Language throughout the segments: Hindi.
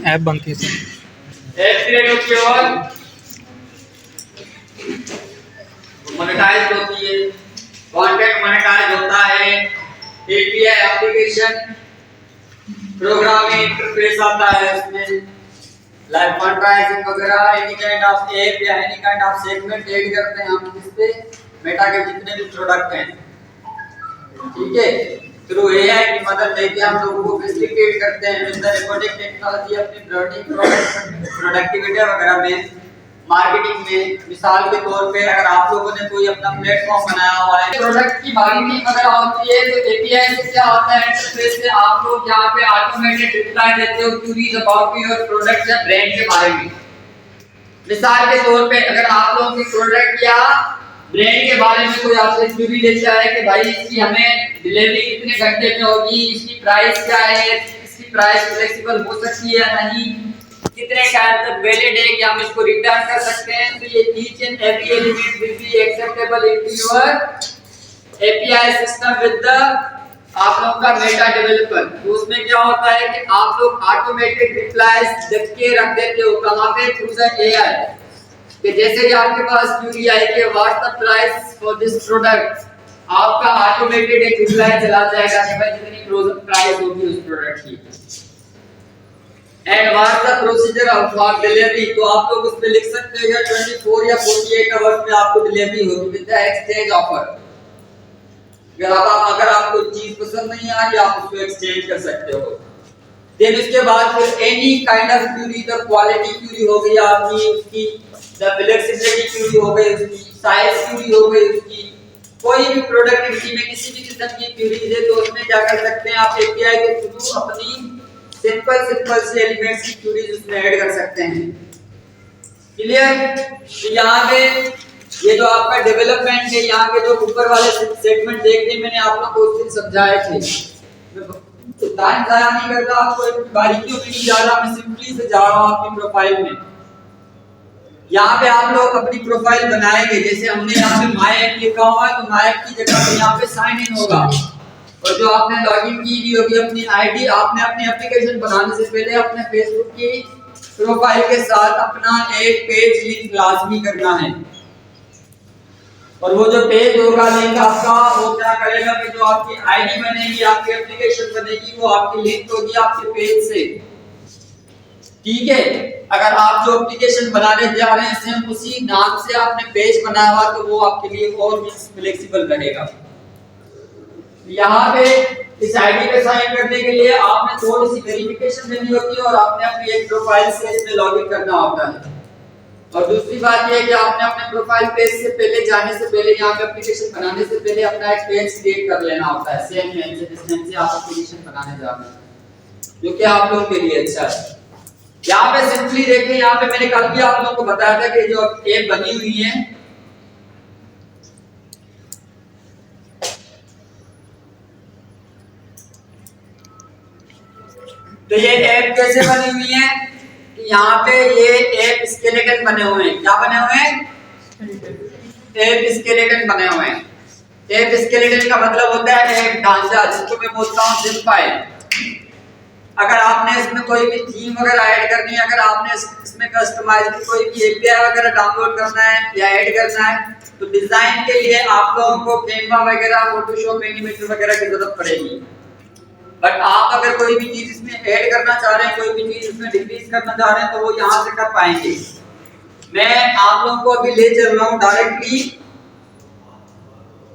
ऐप बंद कीजिए। मोनेटाइज होती है, कंटेंट मोनेटाइज होता है, एपीआई एप्लीकेशन प्रोग्रामिंग इंटरफेस आता है उसमें, लाइक मोनेटाइजिंग वगैरह एनी काइंड ऑफ ऐप या any kind of segment add करते हैं हम इस पे मेटा के जितने भी प्रोडक्ट हैं, ठीक है। थ्रू एआई की मदद लेके हम लोगों को फैसिलिटेट करते हैं विद द रोबोटिक टेक्नोलॉजी अपनी प्रोडक्टिविटी वगैरह में, मार्केटिंग में। मिसाल के तौर पे अगर आप लोगों ने कोई अपना प्लेटफॉर्म बनाया हुआ है, प्रोडक्ट की मार्केटिंग वगैरह होती है, तो एपीआई से क्या होता है, इंटरफेस से आप लोग यहां पे ऑटोमेटेड रिप्लाई देते हो क्वेरीज अबाउट योर प्रोडक्ट या ब्रांड के बारे में। मिसाल के तौर पे अगर आप लोगों के प्रोडक्ट या ब्रांड के बारे में कोई आपसे क्वेरी लेता है कि भाई इसकी हमें डिलीवरी कितने घंटे में होगी, इसकी प्राइस क्या है, इसकी प्राइस फ्लेक्सिबल हो सकती है या नहीं, कितने टाइम तक वैलिड है कि हम इसको रिटर्न कर सकते हैं, तो ये each and every element will be acceptable into your API system with the आप लोगों का मेटा डेवलपर। तो उसमें क्या होता है कि आप लोग ऑटोमेटेड रिप्लाईज लिख के रख देते हो कहां पे, थ्रू द एआई, कि जैसे कि आपके पास क्वेरी आई कि what the price for this product, आपका ऑटोमेटेड एक रिप्लाई चला जाएगा कि भाई जितनी प्राइस होगी उस प्रोडक्ट की, and what the procedure of delivery, तो आप लोग उसमें लिख सकते हो 24 या 48 आवर्स में आपको डिलीवरी होगी विद द एक्सचेंज ऑफर। अगर आपको चीज पसंद नहीं आई आप उसको एक्सचेंज कर सकते हो। देन उसके बाद फिर any kind of query, the quality query हो गई आपकी, उसकी द फ्लेक्सिबिलिटी क्वेरी हो गई, उसकी साइज क्वेरी हो गई, उसकी कोई भी प्रोडक्टिविटी में किसी भी किस्म की क्वेरी है तो उसमें क्या कर सकते हैं आप एपीआई के थ्रू अपनी सिंपल से एलिमेंट्स की क्वेरीज उसमें ऐड कर सकते हैं। क्लियर? तो यहाँ पे ये जो आपका डेवलपमेंट है, यहाँ के जो ऊपर वाले सेगमेंट देखने मैंने आप लोगों को उस दिन समझाए थे, तो टाइम जाया नहीं करता, आपको बारीकियों में नहीं जा रहा, मैं सिंपली से जा रहा हूँ आपकी प्रोफाइल में। यहाँ पे आप लोग अपनी प्रोफाइल बनाएंगे, जैसे हमने यहाँ पे माय ऐप लिखा हुआ है तो माय ऐप की जगह पे यहाँ पे साइन इन होगा, और जो आपने लॉगिन की हुई होगी अपनी आईडी, आपने अपनी एप्लीकेशन बनाने से पहले अपने फेसबुक की प्रोफाइल के साथ अपना एक पेज लिंक लाजमी करना है। और वो जो पेज होगा लिंक आपका, वो क्या करेगा कि जो आपकी आईडी बनेगी, आपकी एप्लीकेशन बनेगी, वो आपकी लिंक होगी आपके पेज से, ठीक है। अगर आप जो एप्लीकेशन बनाने जा रहे हैं सेम उसी नाम से आपने पेज बनाया हुआ तो वो आपके लिए और भी फ्लेक्सिबल रहेगा। यहाँ पे इस आईडी पे साइन करने के लिए आपने थोड़ी सी वेरिफिकेशन देनी होती है और आपने अपनी एक प्रोफाइल से इसमें लॉगिन करना होता है। और दूसरी बात ये है कि आपने अपने प्रोफाइल पेज से पहले जाने से पहले, यहाँ पे एप्लीकेशन बनाने से पहले अपना एक पेज क्रिएट कर लेना होता है सेम नेम से, जिस नेम से आप एप्लीकेशन बनाने जा रहे हैं, जो कि आप लोगों के लिए अच्छा है। यहाँ पे सिंपली देखें, यहाँ पे मैंने कल भी आप लोगों को बताया था कि जो ऐप बनी हुई है, तो ये ऐप कैसे बनी हुई है, यहाँ पे ये ऐप स्केलेटन बने हुए हैं। क्या बने हुए हैं? ऐप स्केलेटन बने हुए हैं। ऐप स्केलेटन का मतलब होता है एक ढांचा, जिसको मैं बोलता हूँ जिप फाइल। अगर आपने इसमें कोई भी थीम वगैरह ऐड करनी है, अगर आपने इसमें कस्टमाइज कोई भी एपीआई वगैरह डाउनलोड करना है या ऐड करना है, तो डिजाइन के लिए आप लोगों को कैनवा वगैरह, फोटोशॉप, एनिमेटर वगैरह की जरूरत पड़ेगी। बट आप अगर कोई भी चीज इसमें ऐड करना चाह रहे हैं, कोई भी चीज इसमें डिक्रीज करना चाह रहे हैं, तो वो यहाँ से कर पाएंगे। मैं आप लोगों को अभी ले चल रहा हूँ डायरेक्टली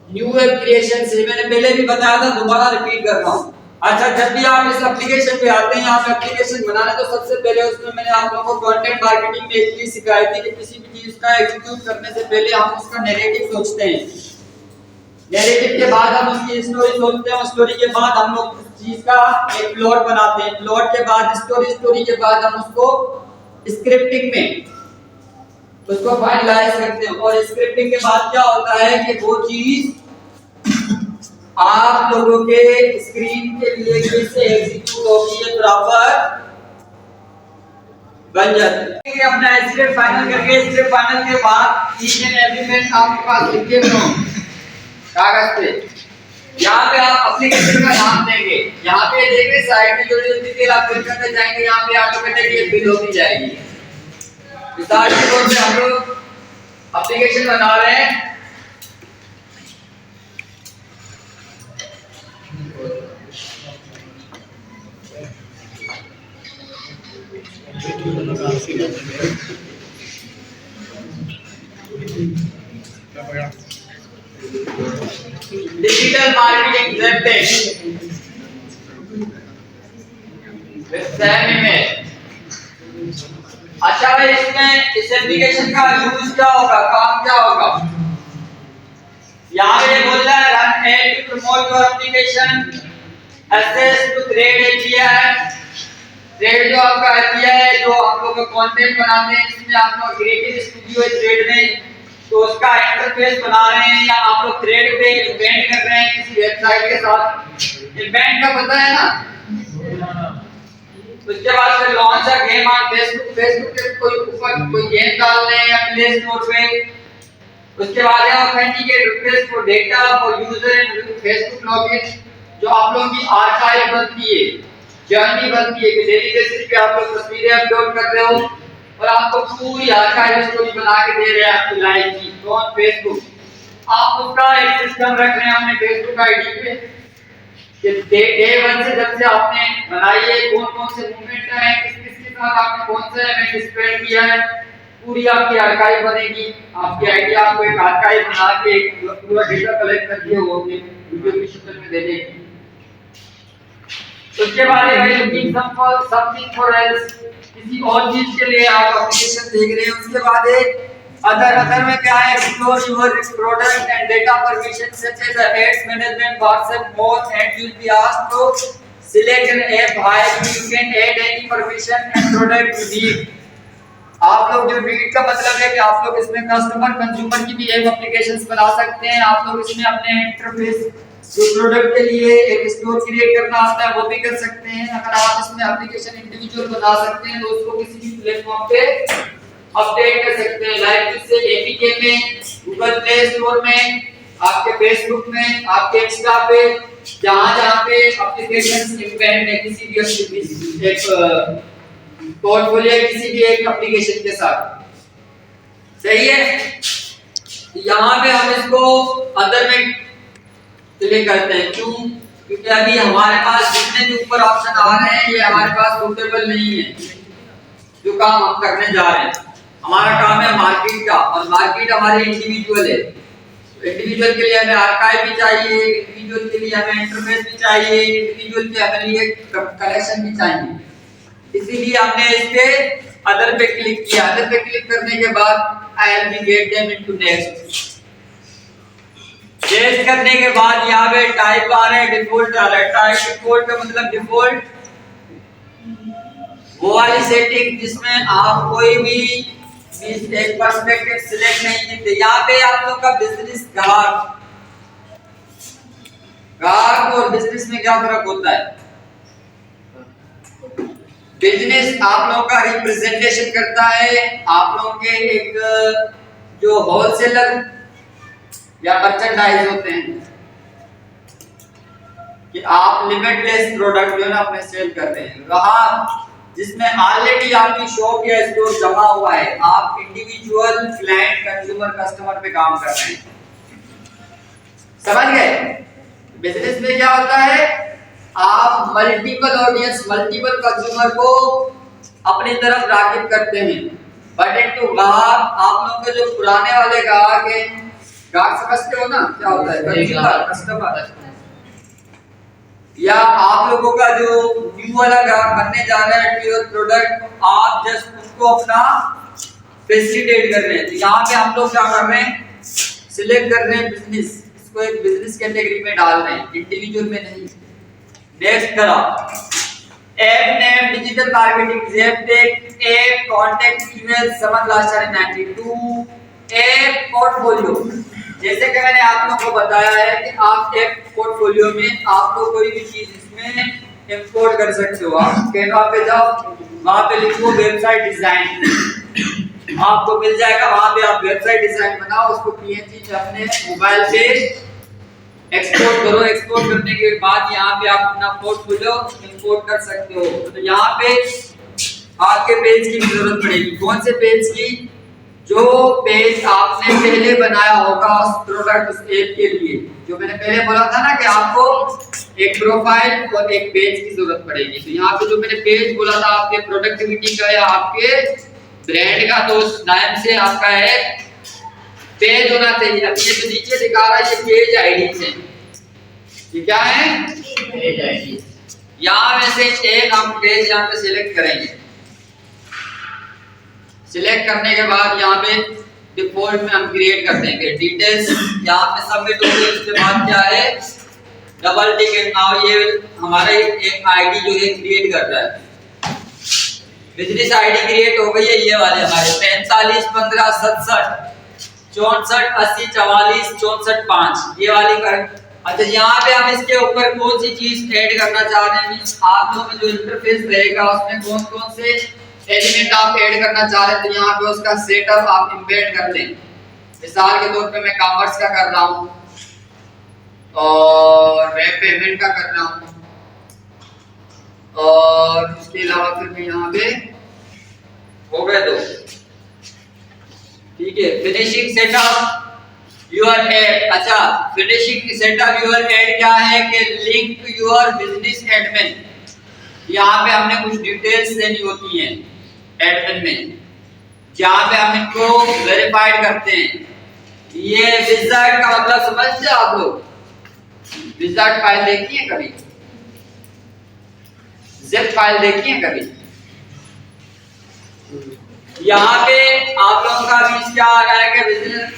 न्यू वेब क्रिएशन से। मैंने पहले भी बताया था, दोबारा रिपीट कर रहा हूँ। अच्छा, जब भी आप इस एप्लीकेशन पे आते हैं, आप एप्लीकेशन बनाने, तो सबसे पहले उसमें मैंने आप लोगों को कंटेंट मार्केटिंग में एक चीज सिखाई थी कि किसी भी चीज का एग्जीक्यूट करने से पहले हम उसका नैरेटिव सोचते हैं, नैरेटिव के बाद हम उसकी स्टोरी सोचते हैं, स्टोरी के बाद हम लोग चीज का एक प्लॉट बनाते हैं, प्लॉट के बाद स्टोरी, स्टोरी के बाद हम उसको स्क्रिप्टिंग में उसको फाइनलाइज करते हैं। और स्क्रिप्टिंग के बाद क्या होता है कि वो चीज आप लोगों के स्क्रीन के लिए कैसे एग्जीक्यूट होगी, ये प्रॉपर बन जाती है। अपना स्क्रिप्ट फाइनल करके, स्क्रिप्ट फाइनल के बाद ईच एंड एवरी एलिमेंट आपके पास लिखे हुए कागज पे, यहाँ पे आप एप्लीकेशन का नाम देंगे, यहाँ पे देखिए साइड में जो डिटेल आप फिल करते जाएंगे यहाँ पे ऑटोमेटिकली ये फिल होती जाएगी। मिसाल के तौर पे हम लोग एप्लीकेशन बना रहे हैं, डिजिटल मार्केटिंग वेबसाइट में। अच्छा भाई इसमें इस एप्लीकेशन का यूज क्या होगा, काम क्या होगा? यहाँ पे बोल रहा है run ad to promote your application, access to create API. Trade जो आपका एपीआई है जो आप लोग कंटेंट बनाते हैं, इसमें आप लोग क्रिएटिव स्टूडियो है ट्रेड में, तो उसका इंटरफेस बना रहे हैं या आप लोग थ्रेड पे इवेंट कर रहे हैं किसी वेबसाइट के साथ। इवेंट का पता है ना? उसके बाद फिर launch a game on Facebook, Facebook के कोई ऊपर कोई गेम डाल रहे हैं या प्ले स्टोर पे। उसके बाद है authenticate request for data for user and Facebook login, जो आप लोगों की आर्काइव बनती है, जर्नी बनती है कि डेली बेसिस पे आप लोग तस्वीरें अपलोड कर रहे हो और आपको पूरी आर्काइव स्टोरी बना के दे रहे हैं आपकी लाइफ की ऑन फेसबुक। आप उसका एक सिस्टम रख रहे हैं अपने फेसबुक आईडी पे कि डे 1 से जब से आपने बनाई है कौन कौन से मूवमेंट है, किस किस के साथ आपने कौन सा इवेंट स्प्रेड किया है, पूरी आपकी आर्काइव बनेगी। आपकी आईडी आपको एक आर्काइव बना के पूरा डेटा कलेक्ट करके वो वीडियो की शक्ल में दे देगी। उसके बाद है लुकिंग समथिंग फॉर एल्स, किसी और चीज के लिए आप एप्लीकेशन देख रहे हैं। उसके बाद है अदर में क्या है, explore your product and data permission such as ads management, WhatsApp mode and you will be asked to select an app why you can add any permission and product you need. आप लोग जो नीड का मतलब है कि आप लोग इसमें कस्टमर कंज्यूमर की भी ऐप एप्लीकेशंस बना सकते हैं। आप लोग इसमें अपने इंटरफेस जो प्रोडक्ट के लिए एक स्टोर क्रिएट करना आता है वो भी कर सकते हैं। अगर आप इसमें एप्लीकेशन इंडिविजुअल बना सकते हैं तो उसको किसी भी प्लेटफॉर्म पे अपडेट कर सकते हैं, लाइक इससे एपीके में, गूगल प्ले स्टोर में, आपके फेसबुक में, आपके इंस्टा पे, जहां पे एप्लीकेशंस इंपेंड है किसी भी एक पोर्टफोलियो किसी भी एक एप्लीकेशन के साथ। सही है। यहाँ पे हम इसको अदर में क्लिक करते हैं, क्यों? क्योंकि अभी हमारे पास जितने भी ऊपर ऑप्शन आ रहे हैं ये हमारे पास सूटेबल नहीं है जो काम हम करने जा रहे हैं। हमारा काम है मार्केट का, और मार्केट हमारे इंडिविजुअल है। इंडिविजुअल के लिए हमें आर्काइव भी चाहिए, इंडिविजुअल के लिए हमें इंटरफेस भी चाहिए, इंडिविजुअल के हमें लिए कलेक्शन भी चाहिए। इसीलिए हमने इस पे अदर पे क्लिक किया। अदर पे क्लिक करने के बाद I will be get them into next. Change करने के बाद यहाँ पे टाइप आ रहा है, डिफॉल्ट आ रहा है। टाइप डिफॉल्ट का मतलब डिफॉल्ट वो वाली सेटिंग जिसमें आप कोई भी एक पर्सपेक्टिव सिलेक्ट नहीं करते। यहाँ पे आप लोग का बिजनेस ग्राहक और बिजनेस में क्या फर्क होता है? बिजनेस आप लोगों का रिप्रेजेंटेशन करता है आप लोगों के एक जो होलसेलर या मर्चेंडाइज होते हैं कि आप लिमिटलेस प्रोडक्ट जो है ना अपने सेल कर रहे हैं। वहां जिसमें ऑलरेडी आपकी शॉप या स्टोर जमा हुआ है, आप इंडिविजुअल क्लाइंट कंज्यूमर कस्टमर पे काम कर रहे हैं। समझ गए? बिजनेस में क्या होता है, आप मल्टीपल ऑडियंस मल्टीपल कंज्यूमर को अपनी तरफ राग़िब करते हैं। बट इनटू ग्राहक आप लोग के जो पुराने वाले ग्राहक हैं, ग्राहक समझते हो ना क्या होता है, कंज्यूमर कस्टमर, या आप लोगों का जो न्यू वाला ग्राहक बनने जा रहा है टू योर प्रोडक्ट, आप जस्ट उसको अपना फैसिलिटेट कर रहे हैं। तो यहाँ पे हम लोग क्या कर रहे हैं, सिलेक्ट कर रहे हैं बिजनेस, इसको एक बिजनेस कैटेगरी में डाल रहे हैं, इंडिविजुअल में नहीं। नेक्स्ट करा ऐप नेम, डिजिटल मार्केटिंग, ज़ेपटेक, ऐप कांटेक्ट ईमेल, समझ लास्ट 92, ऐप पोर्टफोलियो। जैसे कि मैंने आप लोगों को बताया है कि आप ऐप पोर्टफोलियो में आप लोग कोई भी चीज इसमें इंपोर्ट कर सकते हो। आप कैनवा पे जाओ, वहां पे लिखो वेबसाइट डिजाइन, आपको मिल जाएगा। वहां पे आप वेबसाइट डिजाइन बनाओ, उसको पीएनजी में अपने मोबाइल पे एक्सपोर्ट करो। एक्सपोर्ट करने के बाद यहाँ पे आप अपना पोर्टफोलियो इंपोर्ट कर सकते हो। तो यहाँ पे आपके पेज की जरूरत पड़ेगी। कौन से पेज की? जो पेज आपने पहले बनाया होगा उस प्रोडक्ट उस ऐप के लिए। जो मैंने पहले बोला था ना कि आपको एक प्रोफाइल और एक पेज की जरूरत पड़ेगी। तो यहाँ पे जो मैंने पेज बोला था आपके प्रोडक्टिविटी का या आपके ब्रांड का, तो उस नाम से आपका है पेज होना चाहिए। अब ये जो नीचे दिखा रहा है ये पेज आईडी है। ये क्या है? Page ID. यहाँ में से एक हम पेज यहाँ पे सिलेक्ट करेंगे। सिलेक्ट करने के बाद यहाँ पे डिफॉल्ट में हम क्रिएट कर देंगे डिटेल्स। यहाँ पे सबमिट हो गई। उसके बाद क्या है? डबल टिक एंड नाउ ये हमारा एक आईडी जो है क्रिएट कर रहा है। बिजनेस आईडी क्रिएट हो गई है। ये वाले हमारे 45 15 67 64 80 44 64 5 ये वाली कर। अच्छा यहाँ पे हम इसके ऊपर कौन सी चीज ऐड करना चाह रहे हैं? आप लोगों में जो इंटरफेस रहेगा उसमें कौन कौन से एलिमेंट आप ऐड करना चाह रहे हैं, तो यहाँ पे उसका सेटअप आप इंपेड कर लें। मिसाल के तौर पे मैं कॉमर्स का कर रहा हूँ और वेब पेमेंट का कर रहा हूँ और उसके अलावा फिर मैं यहाँ पे हो गए दो। ठीक है, फिनिशिंग सेटअप योर ऐप। अच्छा, फिनिशिंग सेटअप योर ऐड क्या है कि link to your business admin. यहाँ पे हमने कुछ डिटेल्स देनी होती हैं एडमिन में, जहाँ पे हम इनको वेरीफाइड करते हैं। ये विजार्ड का मतलब समझते हैं आप लोग? विजार्ड फाइल देखी है कभी? ज़िप फाइल देखी है कभी? यहाँ पे आप लोगों का भी क्या आ रहा है कि business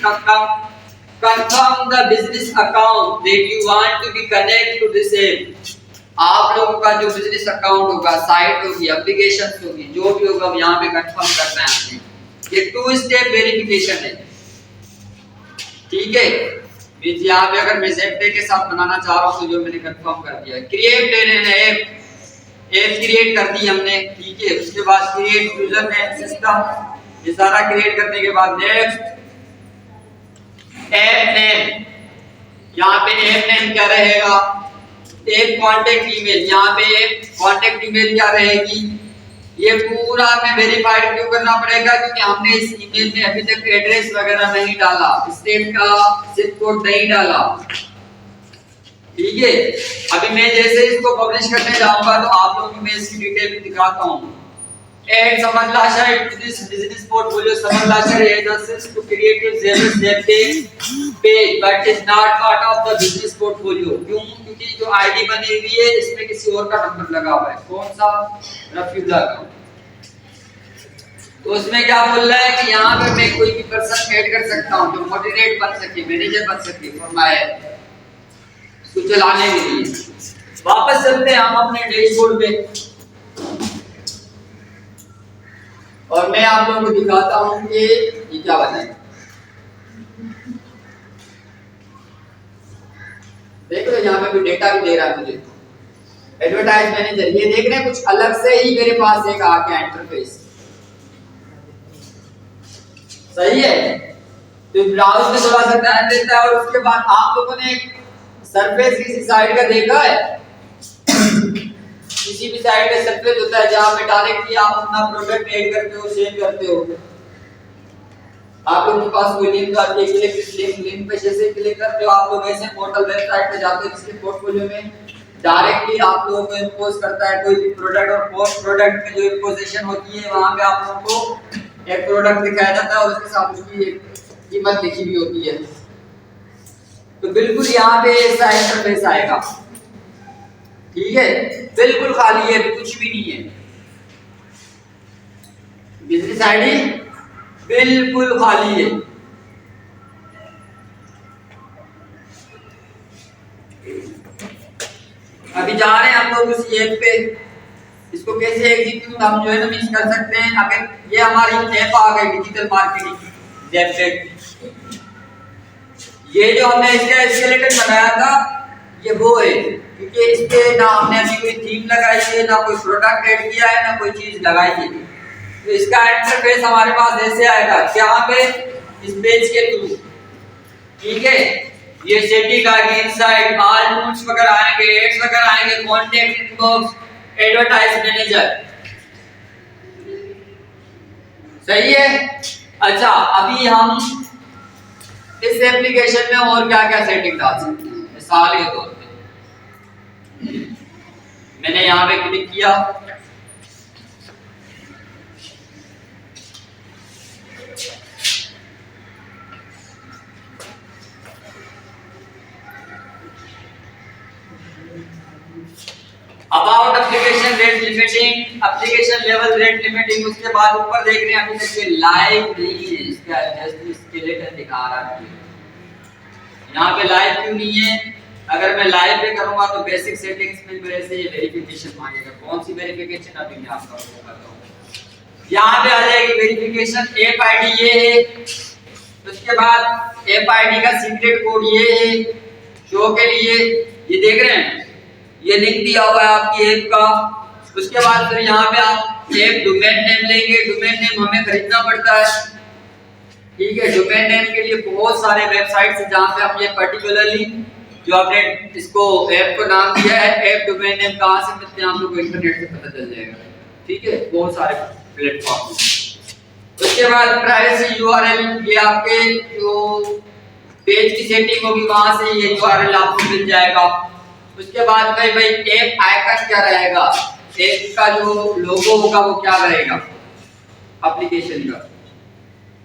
confirm the business account that you want to be connect to this app. आप लोगों का जो बिजनेस अकाउंट होगा, साइट होगी, एप्लीकेशन होगी, जो भी होगा यहाँ पे कंफर्म करना है आपने। ये 2 स्टेप वेरिफिकेशन है। ठीक है, मींस यहाँ पे अगर मैं ज़ेप्टे के साथ बनाना चाह रहा हूँ तो जो मैंने कंफर्म कर दिया। क्रिएट एन ऐप क्रिएट कर दी हमने। ठीक है, उसके बाद क्रिएट यूजर नेम सिस्टम, ये सारा क्रिएट करने के बाद नेक्स्ट ऐप नेम। यहाँ पे ऐप नेम क्या रहेगा? एक कांटेक्ट ईमेल। यहाँ पे कांटेक्ट ईमेल क्या रहेगी? ये पूरा हमें वेरीफाइड क्यों करना पड़ेगा? क्योंकि हमने इस ईमेल में अभी तक एड्रेस वगैरह नहीं डाला, स्टेट का जिप कोड नहीं डाला। ठीक है, अभी मैं जैसे इसको पब्लिश करने जाऊंगा तो आप लोगों को मैं इसकी डिटेल दिखाता हूँ। Add Samarlasha to this business portfolio. Samarlasha has to create a Zetpay page, but is not part of the business portfolio. क्यों? क्योंकि जो आईडी बनी हुई है इसमें किसी और का नंबर लगा हुआ है। कौन सा? रफीदा का। तो उसमें क्या बोल रहा है कि यहाँ पे मैं कोई भी पर्सन ऐड कर सकता हूँ जो मोटिवेट बन सके, मैनेजर बन सके फॉर माय इसको चलाने के लिए। वापस चलते हैं हम अपने डैशबोर्ड पे और मैं आप लोगों को दिखाता हूं कि ये क्या बना है। देखो यहाँ पे भी डेटा भी दे रहा है मुझे। एडवर्टाइज मैनेजर ये देख रहे हैं, कुछ अलग से ही मेरे पास एक आ गया इंटरफेस। सही है, तो ब्राउज में थोड़ा सा ध्यान देता है। और उसके बाद आप लोगों ने सरफेस किसी साइड का देखा है? किसी भी साइट का सरफेस होता है जहां पे डायरेक्टली आप अपना प्रोडक्ट ऐड करते हो, शेयर करते हो। आप लोगों के पास कोई लिंक आती है, लिंक पे जैसे क्लिक करते हो आप लोग ऐसे पोर्टल वेबसाइट पे जाते हो जिसके पोर्टफोलियो में डायरेक्टली आप लोगों को इंपोज करता है कोई भी प्रोडक्ट। और पोस्ट प्रोडक्ट में जो इंपोजिशन होती है वहां पे आप लोगों को एक प्रोडक्ट दिखाया जाता है और उसके साथ उसकी कीमत लिखी हुई होती है। तो बिल्कुल यहाँ पे ऐसा इंटरफेस आएगा। ठीक है, बिल्कुल खाली है, कुछ भी नहीं है। बिजनेस आईडी बिल्कुल खाली है। अभी जा रहे हैं हम लोग उस ऐप पे। इसको कैसे एग्जीक्यूट हम जो है ना मिस कर सकते हैं। अगर ये हमारी ऐप आ गई डिजिटल मार्केटिंग वेबसाइट, ये जो हमने इसका स्केलेटन बनाया था ये वो है, क्योंकि इस पे ना हमने अभी कोई थीम लगाई है, ना कोई प्रोडक्ट ऐड किया है, ना कोई चीज लगाई है। तो इसका इंटरफेस हमारे पास ऐसे आएगा, यहाँ पे इस पेज के थ्रू। ठीक है, ये सेटिंग आएगी इनसाइड, ऑल टूल्स वगैरह आएंगे, एड्स वगैरह आएंगे, कॉन्टैक्ट इनबॉक्स, एडवर्टाइज मैनेजर। सही है। अच्छा, अभी हम इस एप्लीकेशन में और क्या क्या सेटिंग डाल सकते हैं। मिसाल के तौर पे मैंने यहाँ पे क्लिक किया, about application rate limiting, application level rate limiting. उसके बाद ऊपर देख रहे हैं अभी तक ये लाइव नहीं है, इसका जस्ट स्केलेटन दिखा रहा है। यहाँ पे लाइव क्यों नहीं है? अगर मैं लाइव पे करूंगा तो बेसिक सेटिंग्स में मेरे से ये वेरिफिकेशन मांगेगा। कौन सी वेरिफिकेशन अभी मैं आपको बताता हूँ। यहाँ पे आ जाएगी वेरिफिकेशन, ऐप आईडी ये है, उसके बाद ऐप आईडी का सीक्रेट कोड ये है शो के लिए, ये देख रहे हैं ये लिंक दिया हुआ है आपकी ऐप का। उसके बाद फिर यहाँ पे आप ऐप डोमेन नेम लेंगे, डोमेन नेम हमें खरीदना पड़ता है, ठीक है। डोमेन नेम के लिए बहुत सारे वेबसाइट्स हैं जहाँ पे हम ये पर्टिकुलरली जो आपने इसको ऐप को नाम दिया है, ऐप डोमेन नेम कहाँ से मिलते हैं आप लोगों को इंटरनेट से पता चल जाएगा, ठीक है, बहुत सारे प्लेटफॉर्म। उसके बाद प्राइवेसी यूआरएल, ये आपके जो पेज की सेटिंग होगी वहां से ये यूआरएल आपको मिल जाएगा। उसके बाद भाई ऐप आइकन क्या रहेगा, ऐप का जो लोगो होगा वो क्या रहेगा एप्लीकेशन का।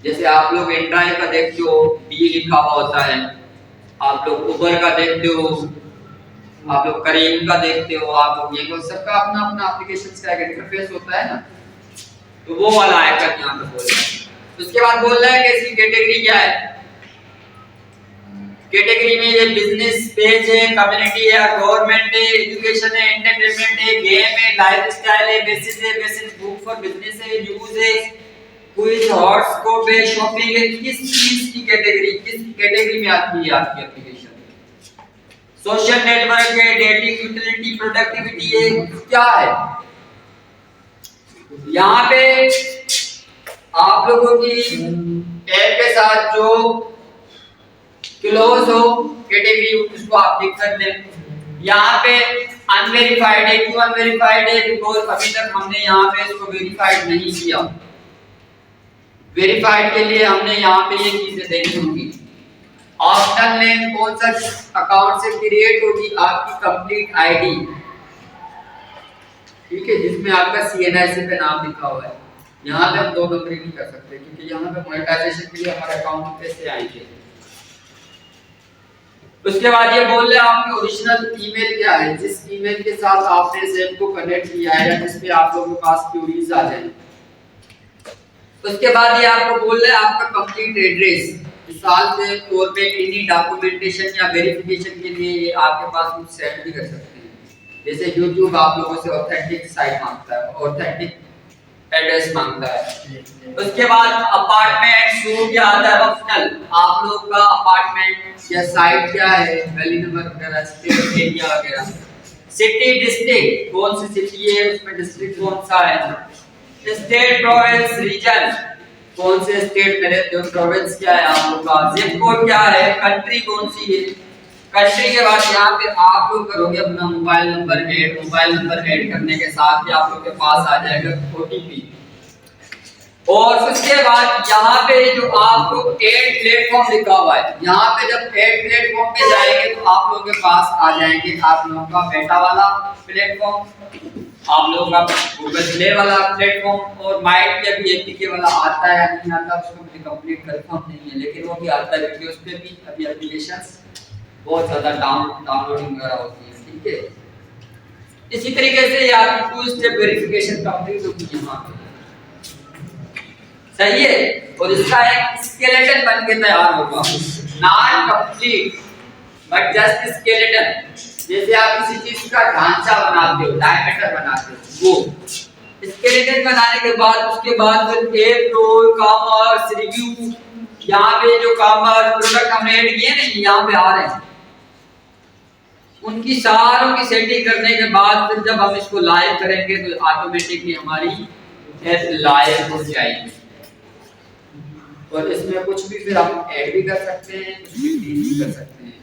जैसे आप लोग एंड्रॉइड का देखते हो बी लिखा हुआ होता है, आप लोग उबर का देखते हो, आप लोग करीम का देखते हो, आप लोग ये लोग सबका अपना अपना एप्लीकेशन का एक इंटरफेस होता है ना, तो वो वाला आइकन यहाँ पे बोल रहा है। उसके बाद बोल रहा है कि इसकी कैटेगरी क्या है। कैटेगरी में ये बिजनेस पेज है, कम्युनिटी है, गवर्नमेंट है, एजुकेशन है, एंटरटेनमेंट है, गेम है, लाइफस्टाइल है, बेसिस है, बेसिस बुक फॉर बिजनेस है, न्यूज़ है, क्विज, हॉटस्पॉट है, शॉपिंग है। किस चीज की कैटेगरी, किस कैटेगरी में आती है आपकी एप्लीकेशन? सोशल नेटवर्क है, डेटिंग, यूटिलिटी, प्रोडक्टिविटी है, क्या है? यहाँ पे आप लोगों की ऐप के साथ जो क्लोज हो कैटेगरी उसको आप लिख सकते हैं। यहाँ पे अनवेरिफाइड है, क्यों अनवेरिफाइड है? बिकॉज अभी तक हमने यहाँ पे इसको वेरीफाइड नहीं किया। वेरीफाइड के लिए हमने यहाँ पे ये चीजें देखनी होगी। ऑप्शनल नेम कौन सा अकाउंट से क्रिएट होगी? आपकी कंप्लीट आईडी, ठीक है, जिसमें आपका सीएनआईसी पे नाम लिखा हुआ है। यहाँ पे हम दो नंबरी नहीं कर सकते क्योंकि यहाँ पे मोनेटाइजेशन के लिए हमारे अकाउंट में पैसे आएंगे। उसके बाद ये बोल रहे हैं आपकी ओरिजिनल ईमेल क्या है, जिस ईमेल के साथ आपने इस ऐप को कनेक्ट किया है या जिस पे आप लोगों के पास क्वेरीज आ जाए। उसके बाद ये आपको बोल रहे हैं आपका कंप्लीट एड्रेस, मिसाल के तौर पे एनी डॉक्यूमेंटेशन या वेरिफिकेशन के लिए ये आपके पास कुछ सेट भी कर सकते हैं। जैसे YouTube आप लोगों से ऑथेंटिक साइट मांगता है, ऑथेंटिक एड्रेस मांगता है। उसके बाद अपार्टमेंट शुरू क्या आता है ऑप्शनल, आप लोग का अपार्टमेंट या साइट क्या है, गली नंबर वगैरह, स्टेट एरिया वगैरह, सिटी डिस्ट्रिक्ट कौन सी सिटी है, उसमें डिस्ट्रिक्ट कौन सा है, स्टेट प्रोविंस रीजन कौन से स्टेट में रहते हो, प्रोविंस क्या है आप लोग का, जिप कोड क्या है, कंट्री कौन सी है। कंट्री के बाद यहाँ पे आप लोग करोगे अपना mobile number add, mobile number add करने के साथ ही आप लोग के पास आ जाएगा ओटीपी। और उसके बाद यहाँ पे जो आपको ऐड प्लेटफॉर्म लिखा हुआ है, यहाँ पे जब ऐड प्लेटफॉर्म पे जाएंगे तो आप लोगों के पास आ जाएंगे आप लोगों का मेटा वाला प्लेटफॉर्म, आप लोगों का गूगल प्ले वाला प्लेटफॉर्म, और माइट या भी एपीके वाला आता है या नहीं आता उसको मुझे कंप्लीट कंफर्म नहीं है, लेकिन वो भी आता है क्योंकि उस पे भी अभी एप्लीकेशंस बहुत ज्यादा डाउनलोडिंग वगैरह होती है, ठीक है। इसी तरीके से ये आपकी टू स्टेप वेरिफिकेशन कंप्लीट होगी यहाँ पे, सही है। और इसका एक स्केलेटन बन के तैयार होगा, not complete but just skeleton. जैसे आप किसी चीज का ढांचा बनाते हो, डायमीटर बनाते हो, वो स्केलेटन बनाने के बाद उसके बाद फिर एक रोल कॉमर्स रिव्यू, यहाँ पे जो कॉमर्स प्रोडक्ट हमने ऐड किए ना यहाँ पे आ रहे हैं, उनकी सारों की सेटिंग करने के बाद फिर जब हम इसको लाइव करेंगे तो ऑटोमेटिकली हमारी ऐप लाइव हो जाएगी। और इसमें कुछ भी फिर हम ऐड भी कर सकते हैं, कुछ भी डिलीट भी कर सकते हैं।